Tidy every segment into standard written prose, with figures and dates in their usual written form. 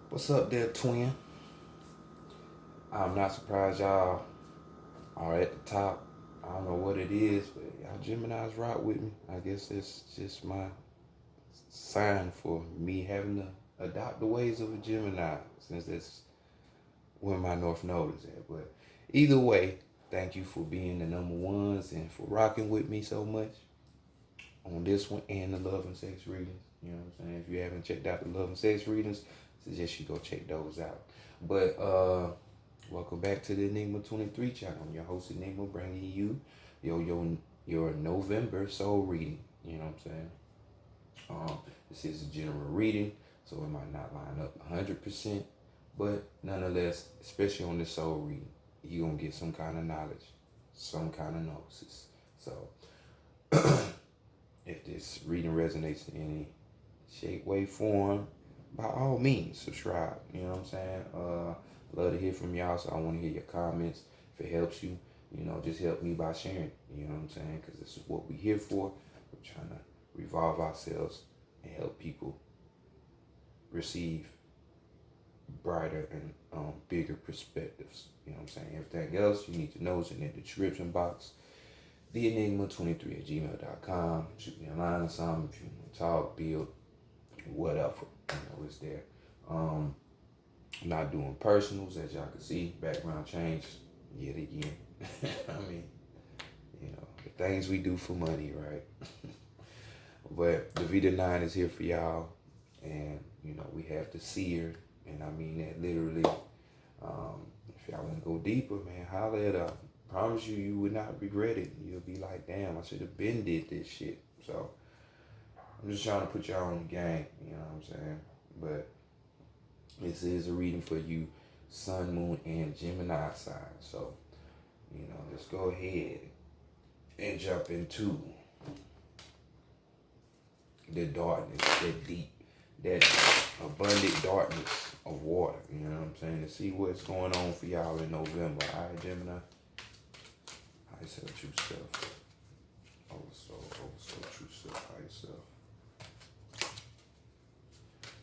What's up there, twin? I'm not surprised y'all are at the top. I don't know what it is, but y'all Geminis rock with me. I guess it's just my sign for me having to adopt the ways of a Gemini, since that's where my North Node is at. But either way, thank you for being the number ones and for rocking with me so much on this one and the love and sex readings. You know what I'm saying? If you haven't checked out the love and sex readings, suggest you go check those out. But welcome back to the Enigma 23 channel. I'm your host Enigma, bringing you your November soul reading. You know what I'm saying? This is a general reading, so it might not line up 100%, but nonetheless, especially on this soul reading, you're gonna get some kind of knowledge, some kind of gnosis. So if this reading resonates in any shape, way, form, by all means, subscribe. You know what I'm saying? Love to hear from y'all, so I want to hear your comments. If it helps you, just help me by sharing. You know what I'm saying? Because this is what we're here for. We're trying to revolve ourselves and help people receive brighter and bigger perspectives. You know what I'm saying? Everything else you need to know is in the description box. TheEnigma23@gmail.com. Shoot me a line or something if you want to talk, build, whatever. It's there. I'm not doing personals, as y'all can see. Background change yet again. I mean, the things we do for money, right? But the Vita 9 is here for y'all. And, we have the seer. And I mean that literally. If y'all want to go deeper, man, holler at us. Promise you, you would not regret it. You'll be like, damn, I should have been did this shit. So I'm just trying to put y'all on the game, you know what I'm saying? But this is a reading for you, Sun, Moon, and Gemini sign. So, let's go ahead and jump into the darkness, that deep, that abundant darkness of water, you know what I'm saying? To see what's going on for y'all in November. All right, Gemini? High self, true self. Oversoul, true self, higher self.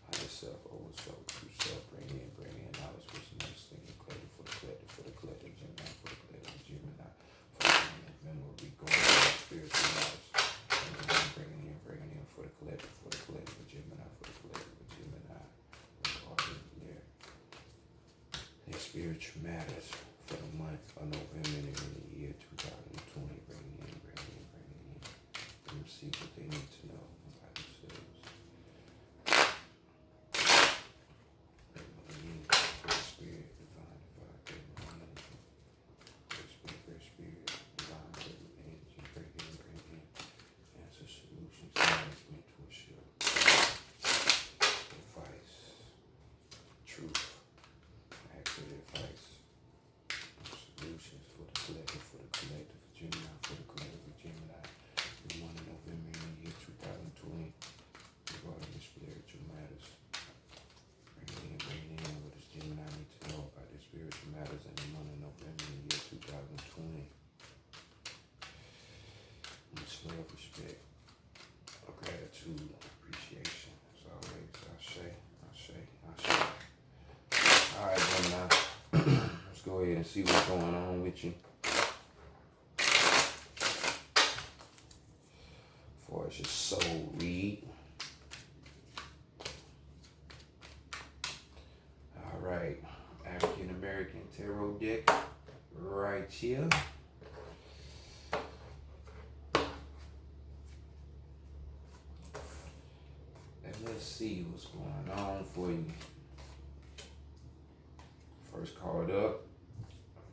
Higher self, oversoul, true self. Bring in knowledge, wisdom, understanding, collective for the collective, Gemini, for the collective, Gemini. For the November, we go into spiritual knowledge. Bringing in for the collective, Gemini, for the collective, Gemini. There. Their spiritual matters for the month of November and in the year 2020. Bringing in. Let them see what they need to know about themselves. Great spirit, divine, great energy. Great spirit, divine, energy. Bring in. Answer, solutions, guidance, mentorship, advice, truth, accurate advice, solutions for the collective, Gemini, for the collective, Gemini. The month of November in the year 2020, regarding the spiritual matters. Bring in what does Gemini need to know about the spiritual matters in the month of November in the year 2020. Much love, respect, gratitude, appreciation. As always, I say. All right, Gemini. Let's go ahead and see what's going on with you. As far as your soul read. All right, African American Tarot deck right here. And let's see what's going on for you. First card up.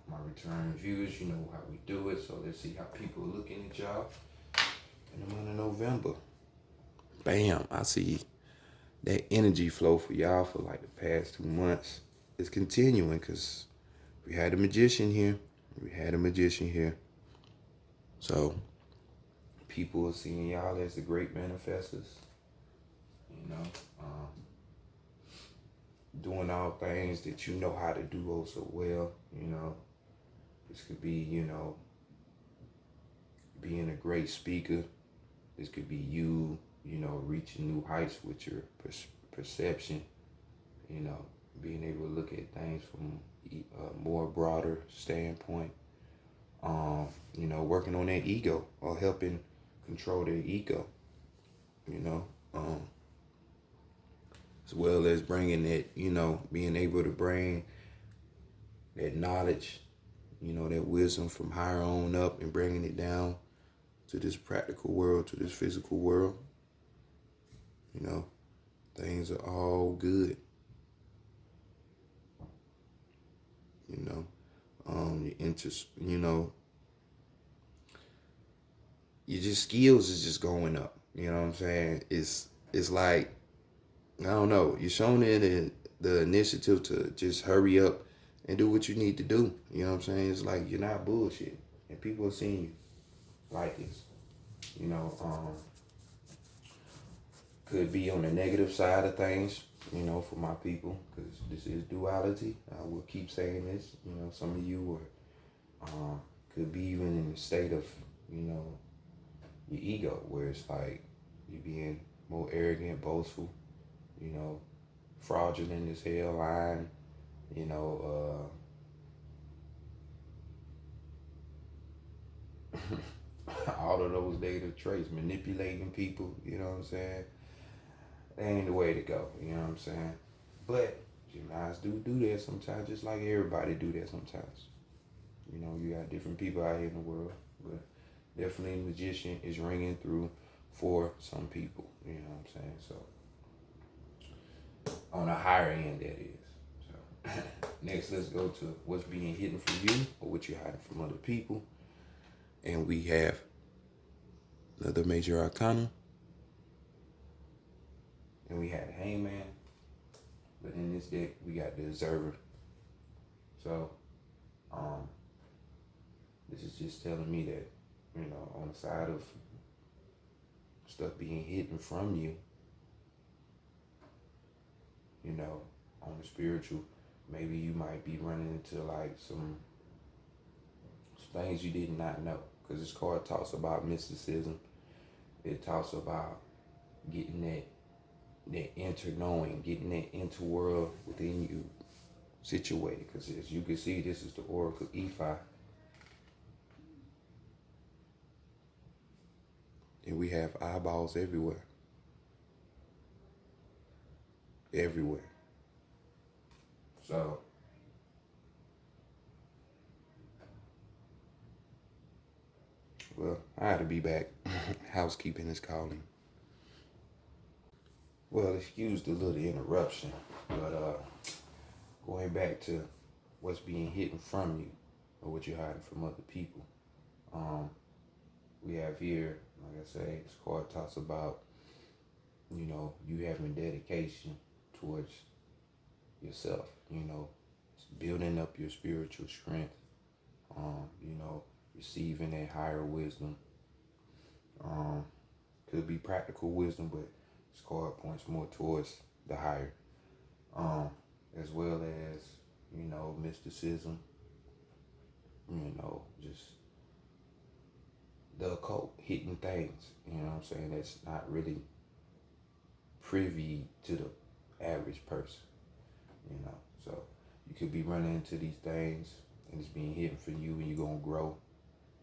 My return viewers, you know how we do it. So let's see how people are looking at y'all in the month of November. Bam, I see that energy flow for y'all for like the past 2 months. It's continuing because we had a magician here. So people are seeing y'all as the great manifestors. Doing all things that you know how to do oh so well. This could be, being a great speaker. This could be you, reaching new heights with your perception, being able to look at things from a more broader standpoint. Working on their ego or helping control their ego, you know, as well as bringing that, being able to bring that knowledge, that wisdom from higher on up and bringing it down to this practical world, to this physical world. Things are all good. Your interest, your just skills is just going up. You know what I'm saying? It's like, I don't know, you're showing the initiative to just hurry up and do what you need to do. You know what I'm saying? It's like you're not bullshit. And people are seeing you like this. Could be on the negative side of things, for my people, because this is duality. I will keep saying this. Some of you could be even in the state of, your ego, where it's like you being more arrogant, boastful, fraudulent as hell, lying, all of those negative traits, manipulating people, you know what I'm saying? That ain't the way to go, you know what I'm saying? But Geminis do that sometimes, just like everybody do that sometimes. You got different people out here in the world, but definitely magician is ringing through for some people, you know what I'm saying? So, on a higher end, that is. So, next, let's go to what's being hidden from you or what you're hiding from other people. And we have another major arcana. And we had the hangman. But in this deck, we got the observer. So, this is just telling me that, on the side of stuff being hidden from you, on the spiritual, maybe you might be running into like some things you did not know. Because this card talks about mysticism. It talks about getting that inner knowing, getting that inner world within you situated. Because as you can see, this is the Oracle Ephi. And we have eyeballs everywhere. Everywhere. So, well, I had to be back. Housekeeping is calling. Well, excuse the little interruption, but going back to what's being hidden from you or what you're hiding from other people. We have here, like I say, this card talks about, you having dedication towards yourself, building up your spiritual strength, receiving that higher wisdom. Could be practical wisdom, but this card points more towards the higher. As well as, mysticism, just the occult, hidden things, that's not really privy to the average person, So you could be running into these things and it's being hidden for you, and you're going to grow.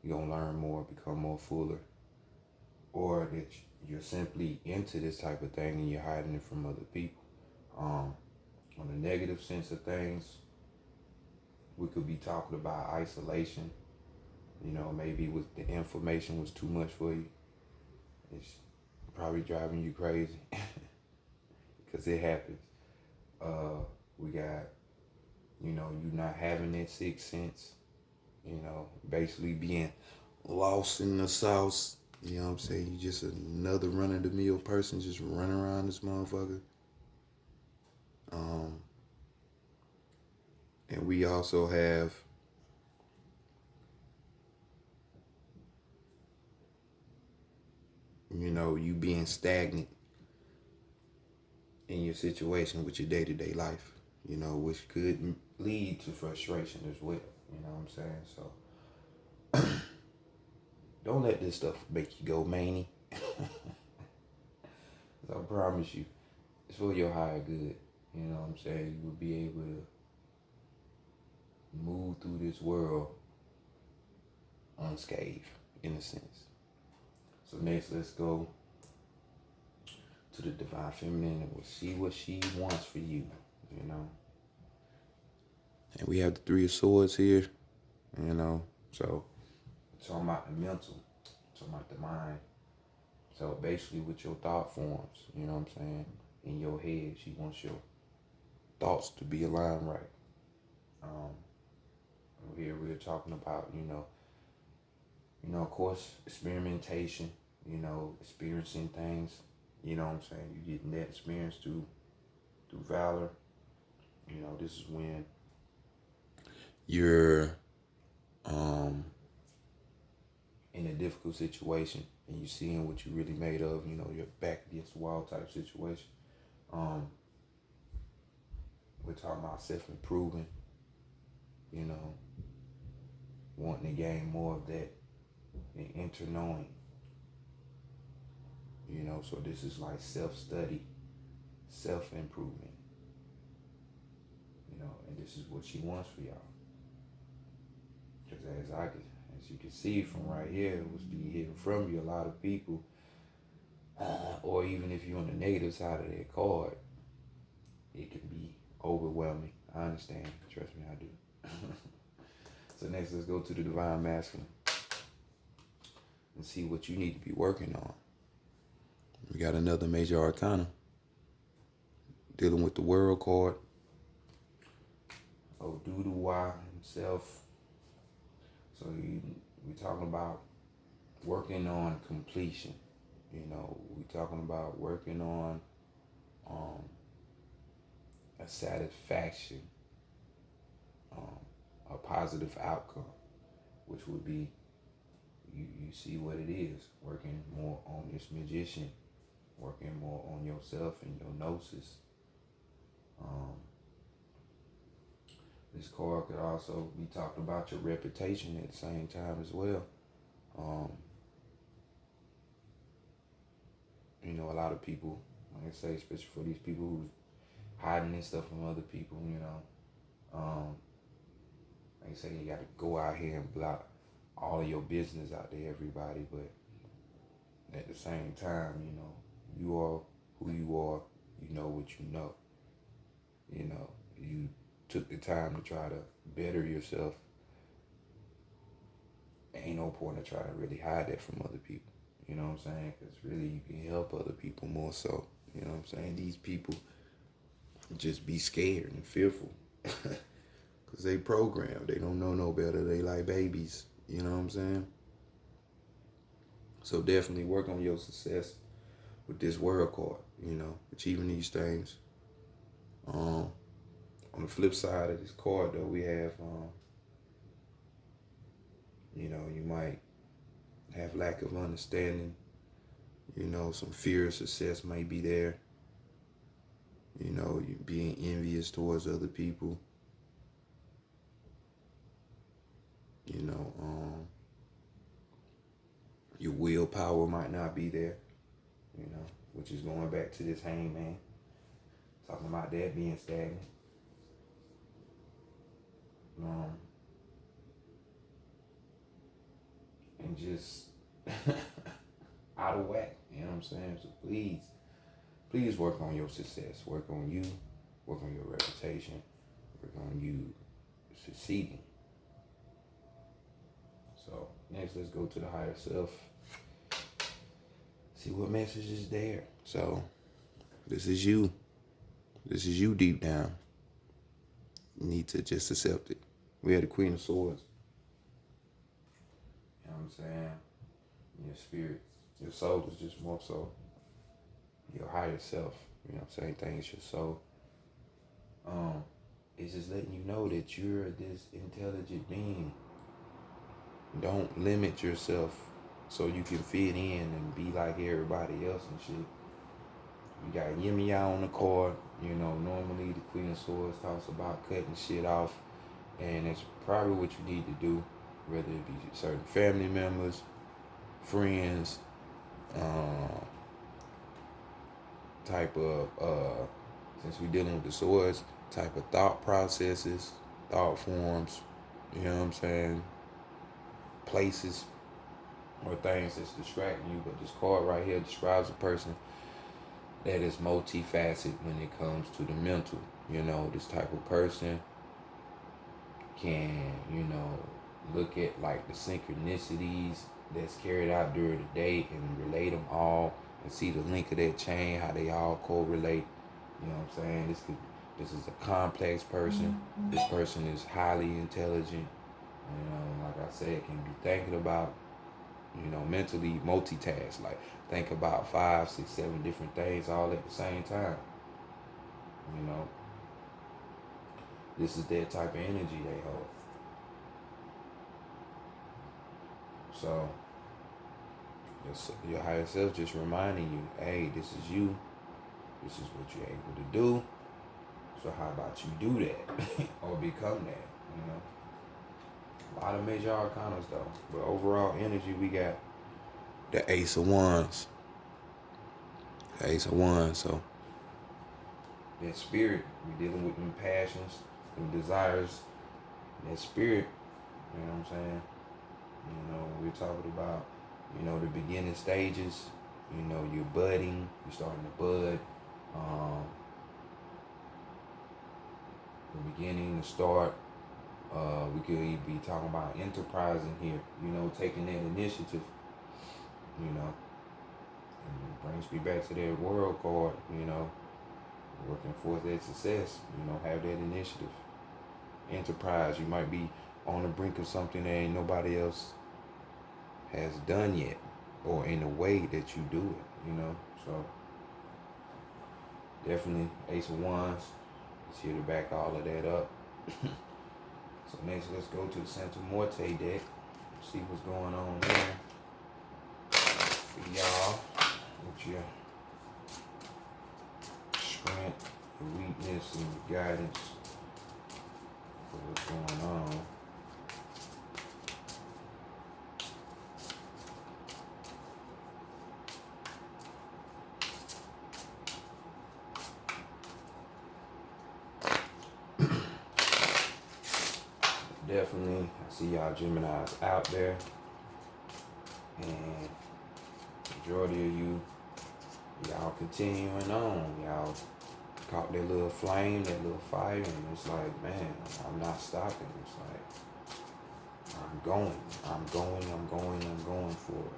You're going to learn more, become more fuller. Or that you're simply into this type of thing and you're hiding it from other people. On the negative sense of things, we could be talking about isolation. Maybe the information was too much for you. It's probably driving you crazy because it happens. We got, you not having that sixth sense, basically being lost in the sauce. You know what I'm saying? You just another run-of-the-mill person just running around this motherfucker. And we also have you being stagnant in your situation with your day-to-day life, which could lead to frustration as well. You know what I'm saying? So don't let this stuff make you go many. I promise you, it's for your higher good. You know what I'm saying? You will be able to move through this world unscathed, in a sense. So next, let's go to the divine feminine, and we'll see what she wants for you, you know. And we have the Three of Swords here, you know. So talking about the mental, talking about the mind. So basically with your thought forms, you know what I'm saying, in your head, she wants your thoughts to be aligned right. Here we're talking about, of course, experimentation, experiencing things, you know what I'm saying, you getting that experience through valor. This is when you're in a difficult situation and you seeing what you really made of, you're back against the wall type situation. We're talking about self-improving, wanting to gain more of that and inter-knowing, so this is like self-study, self-improvement, and this is what she wants for y'all. Because as you can see from right here, it was be hearing from you, a lot of people, or even if you're on the negative side of that card, it can be overwhelming. I understand. Trust me, I do. So next, let's go to the divine masculine and see what you need to be working on. We got another major arcana dealing with the world card. Oduduwa himself. So we're talking about working on completion. We're talking about working on a satisfaction, a positive outcome, which would be you see what it is, working more on this magician, working more on yourself and your gnosis. This card could also be talking about your reputation at the same time as well. A lot of people, like I say, especially for these people who's hiding this stuff from other people, like I say, you got to go out here and block all of your business out to everybody, but at the same time, you are who you are, you know what you know. You took the time to try to better yourself. Ain't no point to try to really hide that from other people. You know what I'm saying? Because really you can help other people more so. You know what I'm saying? These people just be scared and fearful. Because they programmed. They don't know no better. They like babies. You know what I'm saying? So definitely work on your success with this world card. Achieving these things. On the flip side of this card, though, we have, you might have lack of understanding. Some fear of success might be there. You being envious towards other people. Your willpower might not be there, which is going back to this hangman. Talking about that being stagnant. And just out of whack, you know what I'm saying? So please work on your success. Work on you. Work on your reputation. Work on you succeeding. So next, let's go to the higher self. See what message is there. So this is you. This is you deep down. You need to just accept it. We had the Queen of Swords. You know what I'm saying? Your spirit, your soul is just more so your higher self. You know what I'm saying? Things your soul. It's just letting you know that you're this intelligent being. Don't limit yourself so you can fit in and be like everybody else and shit. You got Gemini on the card. Normally the Queen of Swords talks about cutting shit off, and it's probably what you need to do, whether it be certain family members, friends, type of since we're dealing with the swords, type of thought processes, thought forms, you know what I'm saying, places or things that's distracting you. But this card right here describes a person that is multifaceted when it comes to the mental. You know, this type of person can, you know, look at like the synchronicities that's carried out during the day and relate them all and see the link of that chain, how they all correlate. You know what I'm saying? This is a complex person. This person is highly intelligent. You know, like I said, can be thinking about, you know, mentally multitask. Like think about 5, 6, 7 different things all at the same time. You know, this is that type of energy they hold. So, your higher self just reminding you, hey, this is you. This is what you're able to do. So how about you do that or become that? You know, a lot of major arcanas though, but overall energy we got the Ace of Wands. The Ace of Wands. So that spirit, we dealing with them passions, them desires, that spirit. You know what I'm saying? You know, we're talking about, you know, the beginning stages. You know, you're budding, you're starting to bud. The beginning, the start. We could even be talking about enterprising here. You know, taking that initiative. You know, and it brings me back to that world card. You know, working for that success. You know, have that initiative. Enterprise. You might be on the brink of something that ain't nobody else has done yet, or in the way that you do it, you know. So definitely Ace of Wands is here to back all of that up. So next, let's go to the Santa Morte deck, see what's going on there for y'all with your strength, your weakness, and your guidance for what's going on. Definitely, I see y'all Geminis out there, and majority of you, y'all continuing on. Y'all caught that little flame, that little fire, and it's like, man, I'm not stopping. It's like, I'm going for it.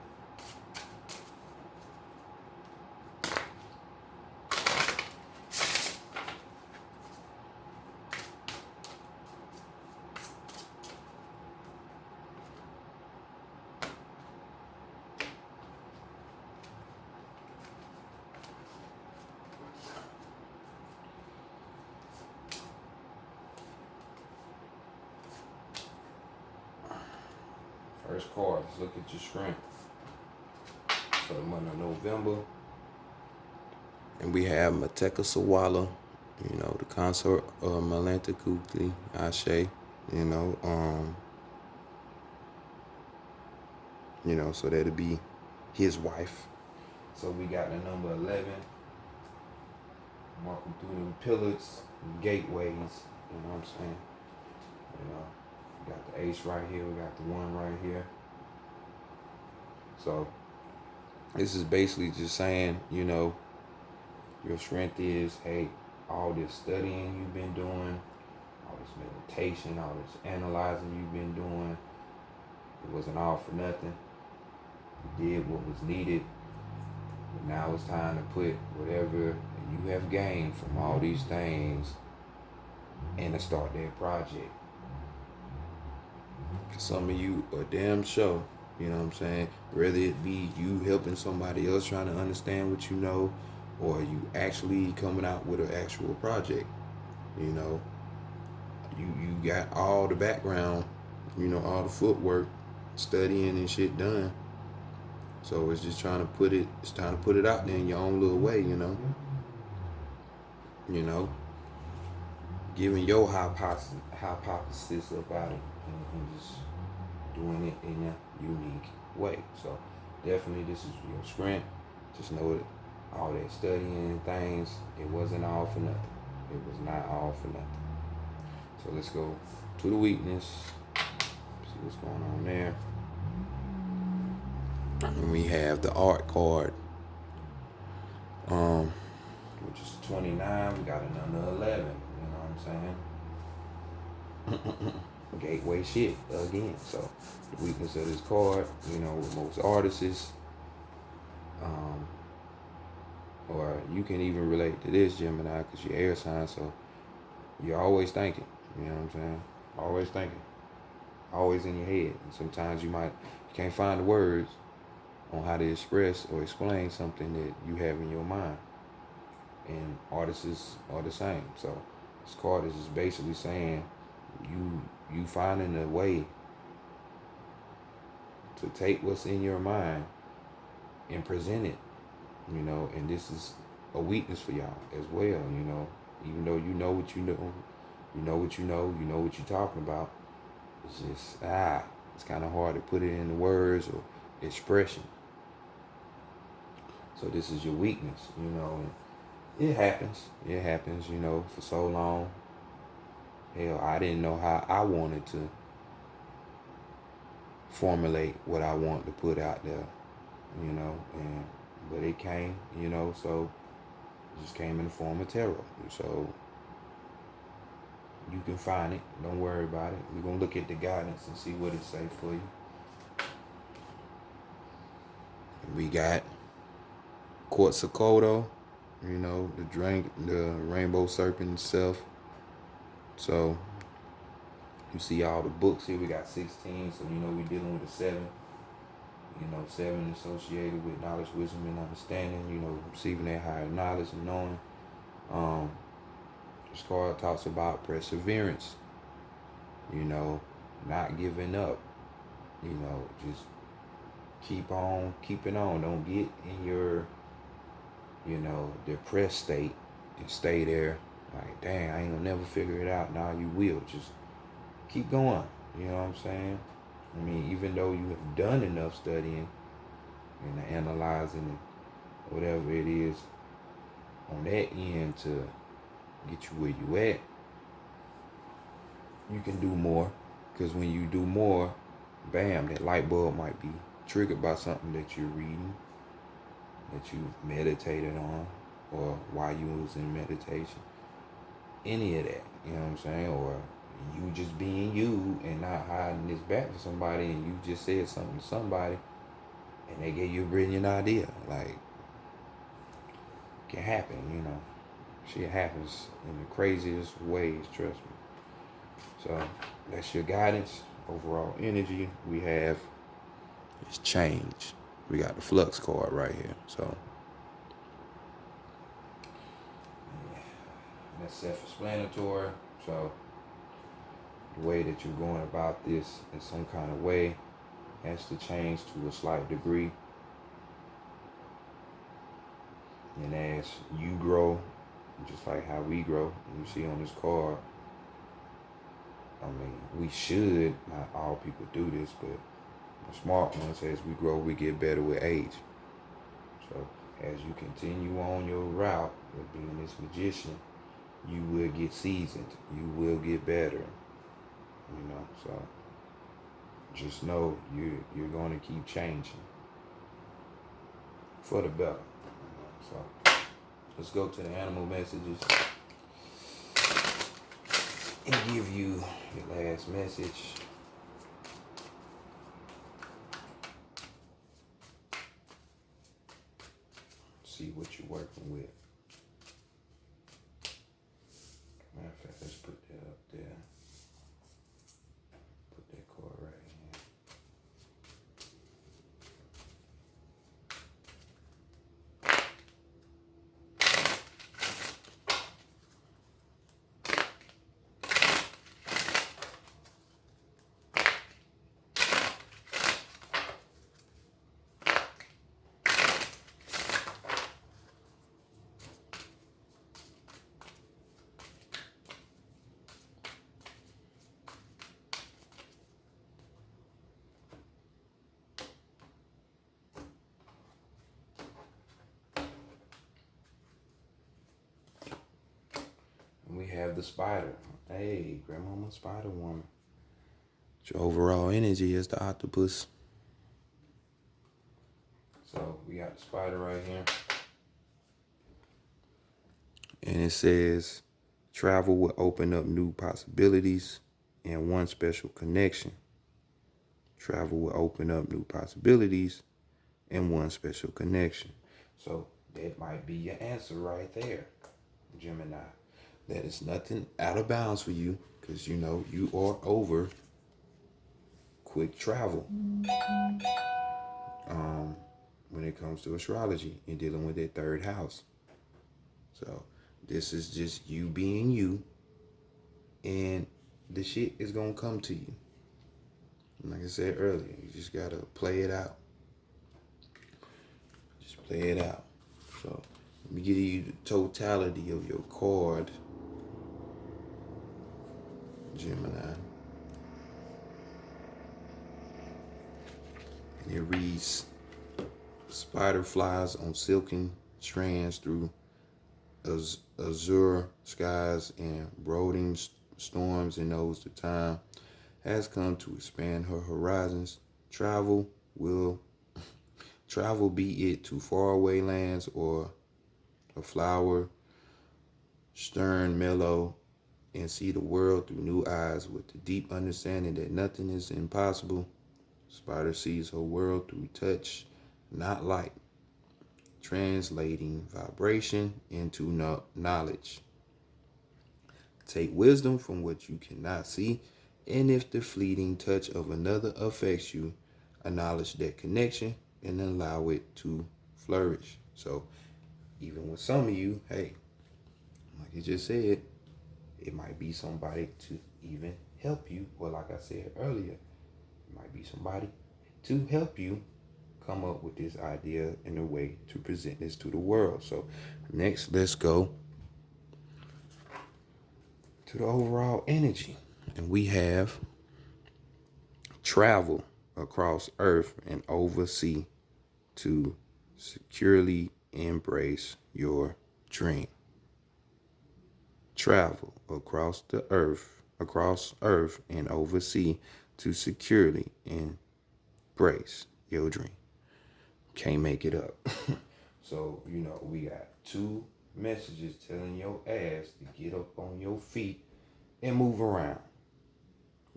First card, let's look at your strength for the month of November. And we have Mateka Sawala, you know, the consort of Malanta Kukli, Ashe, you know, so that'll be his wife. So we got the number 11, walking through them pillars, and gateways, you know what I'm saying? You know, we got the ace right here, we got the 1 right here. So this is basically just saying, you know, your strength is, hey, all this studying you've been doing, all this meditation, all this analyzing you've been doing, it wasn't all for nothing. You did what was needed. But now it's time to put whatever you have gained from all these things and to start that project. Cause some of you are damn sure, you know what I'm saying? Whether it be you helping somebody else trying to understand what you know, or you actually coming out with an actual project, you know. You got all the background, you know, all the footwork, studying and shit done. So it's just trying to put it, it's time to put it out there in your own little way, you know. You know, giving your hypothesis about it and just doing it in a unique way. So definitely this is your strength. Just know that all that studying and things, it wasn't all for nothing. It was not all for nothing. So let's go to the weakness. See what's going on there. And we have the art card, which is 29. We got another 11. You know what I'm saying? Gateway shit again. So the weakness of this card, you know, with most artists, or you can even relate to this, Gemini, because you're air sign, so you're always thinking. You know what I'm saying? Always thinking. Always in your head. And sometimes you can't find the words on how to express or explain something that you have in your mind. And artists are the same. So this card is just basically saying you finding a way to take what's in your mind and present it, you know, and this is a weakness for y'all as well, you know, even though you know what you know, you know what you know, you know what you're talking about. It's just, it's kind of hard to put it into words or expression. So this is your weakness, you know, and it happens, you know, for so long. Hell, I didn't know how I wanted to formulate what I want to put out there, you know, but it came, you know, so it just came in the form of tarot. So you can find it, don't worry about it. We're gonna look at the guidance and see what it say for you. We got Quetzalcoatl, you know, the rainbow serpent itself. So you see all the books here. We got 16, so you know we're dealing with a 7. You know, 7 associated with knowledge, wisdom, and understanding. You know, receiving that higher knowledge and knowing. This card talks about perseverance. You know, not giving up. You know, just keep on keeping on. Don't get in your, you know, depressed state and stay there. Like, dang, I ain't gonna never figure it out. Now you will. Just keep going. You know what I'm saying? I mean, even though you have done enough studying and analyzing and whatever it is on that end to get you where you at, you can do more. Because when you do more, bam, that light bulb might be triggered by something that you're reading, that you meditated on, or while you was in meditation. Any of that, you know what I'm saying? Or you just being you and not hiding this back for somebody, and you just said something to somebody and they gave you a brilliant idea. Like, it can happen, you know. Shit happens in the craziest ways, trust me. So that's your guidance. Overall energy we have is change. We got the flux card right here. So yeah, that's self-explanatory. So the way that you're going about this in some kind of way has to change to a slight degree. And as you grow, just like how we grow, you see on this card, I mean, we should, not all people do this, but the smart ones, as we grow, we get better with age. So as you continue on your route of being this magician, you will get seasoned. You will get better. You know, so just know you're going to keep changing for the better. So let's go to the animal messages and give you your last message. See what you're working with. Matter of fact, let's put that up there. Put that card right here. the spider. Hey, grandmama spider woman. Your overall energy is the octopus. So we got the spider right here. And it says, travel will open up new possibilities and one special connection. Travel will open up new possibilities and one special connection. So that might be your answer right there, Gemini. That is nothing out of bounds for you because you know you are over quick travel when it comes to astrology and dealing with that third house. So this is just you being you, and the shit is gonna come to you. Like I said earlier, you just gotta play it out. Just play it out. So let me give you the totality of your card, Gemini. And it reads, spider flies on silken strands through azure skies, and brooding storms and knows the time has come to expand her horizons. Travel, be it to faraway lands or a flower, stern, mellow, and see the world through new eyes with the deep understanding that nothing is impossible. Spider sees her world through touch, not light, translating vibration into knowledge. Take wisdom from what you cannot see, and if the fleeting touch of another affects you, acknowledge that connection and allow it to flourish. So even with some of you, hey, like you just said, it might be somebody to even help you. Or like I said earlier, it might be somebody to help you come up with this idea and a way to present this to the world. So next, let's go to the overall energy. And we have travel across earth and over sea to securely embrace your dream. Travel across earth and over sea to securely embrace your dream. Can't make it up. So, you know, we got 2 messages telling your ass to get up on your feet and move around.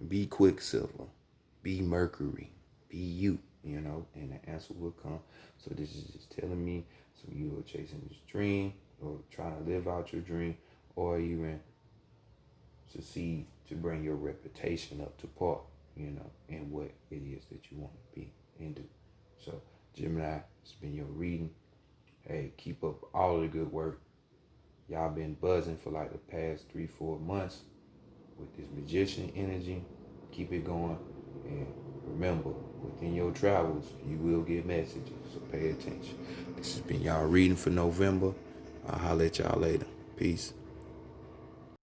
Be Quicksilver. Be Mercury. Be you, you know, and the answer will come. So this is just telling me, so you are chasing this dream or trying to live out your dream or even succeed to bring your reputation up to par, you know, in what it is that you want to be and do. So Gemini, it's been your reading. Hey, keep up all the good work. Y'all been buzzing for like the past 3-4 months with this magician energy. Keep it going. And remember, within your travels, you will get messages. So pay attention. This has been y'all reading for November. I'll holler at y'all later. Peace.